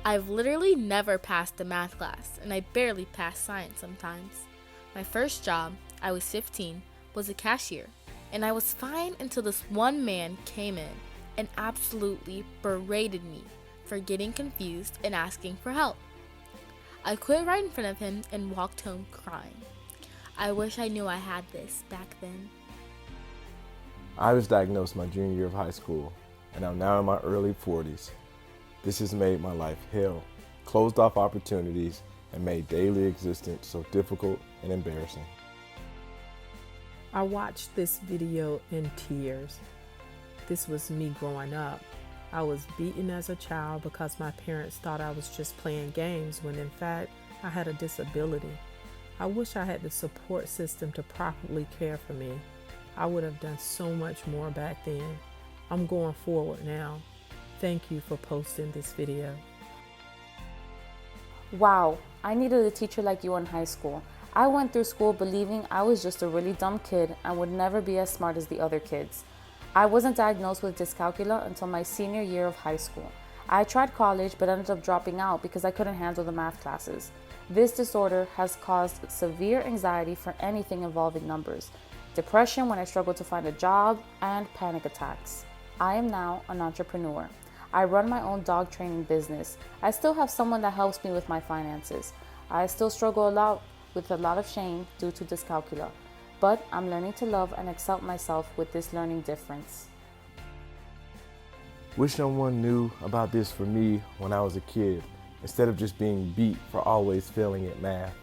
I've literally never passed a math class, and I barely pass science sometimes. My first job, I was 15, was a cashier, and I was fine until this one man came in and absolutely berated me for getting confused and asking for help. I quit right in front of him and walked home crying. I wish I knew I had this back then. I was diagnosed my junior year of high school, and I'm now in my early 40s. This has made my life hell, closed off opportunities, and made daily existence so difficult and embarrassing. I watched this video in tears. This was me growing up. I was beaten as a child because my parents thought I was just playing games when in fact I had a disability. I wish I had the support system to properly care for me. I would have done so much more back then. I'm going forward now. Thank you for posting this video. Wow, I needed a teacher like you in high school. I went through school believing I was just a really dumb kid and would never be as smart as the other kids. I wasn't diagnosed with dyscalculia until my senior year of high school. I tried college but ended up dropping out because I couldn't handle the math classes. This disorder has caused severe anxiety for anything involving numbers, depression when I struggled to find a job, and panic attacks. I am now an entrepreneur. I run my own dog training business. I still have someone that helps me with my finances. I still struggle a lot with a lot of shame due to dyscalculia, but I'm learning to love and accept myself with this learning difference. Wish someone knew about this for me when I was a kid, instead of just being beat for always failing at math.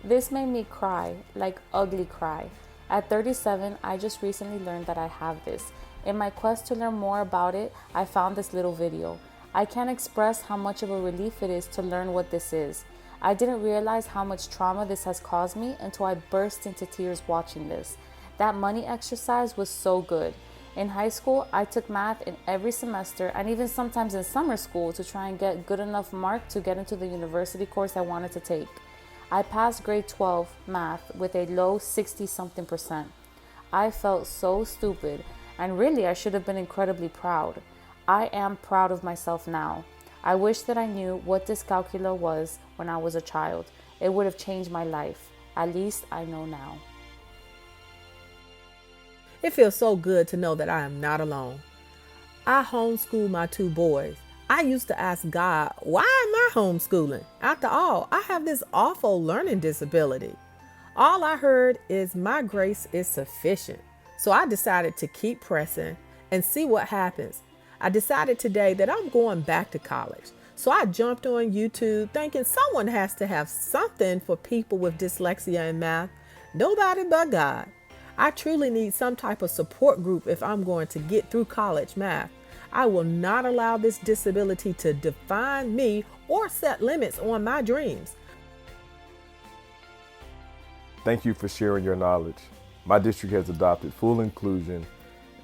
This made me cry, like ugly cry. At 37, I just recently learned that I have this. In my quest to learn more about it, I found this little video. I can't express how much of a relief it is to learn what this is. I didn't realize how much trauma this has caused me until I burst into tears watching this. That money exercise was so good. In high school, I took math in every semester and even sometimes in summer school to try and get good enough mark to get into the university course I wanted to take. I passed grade 12 math with a low 60-something%. I felt so stupid, and really I should have been incredibly proud. I am proud of myself now. I wish that I knew what dyscalculia was when I was a child. It would have changed my life. At least I know now. It feels so good to know that I am not alone. I homeschool my 2 boys. I used to ask God, why am I homeschooling? After all, I have this awful learning disability. All I heard is my grace is sufficient. So I decided to keep pressing and see what happens. I decided today that I'm going back to college. So I jumped on YouTube thinking someone has to have something for people with dyslexia and math. Nobody but God. I truly need some type of support group if I'm going to get through college math. I will not allow this disability to define me or set limits on my dreams. Thank you for sharing your knowledge. My district has adopted full inclusion,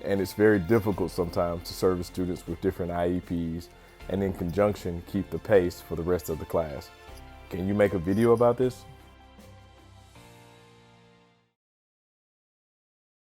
and it's very difficult sometimes to service students with different IEPs and in conjunction keep the pace for the rest of the class. Can you make a video about this?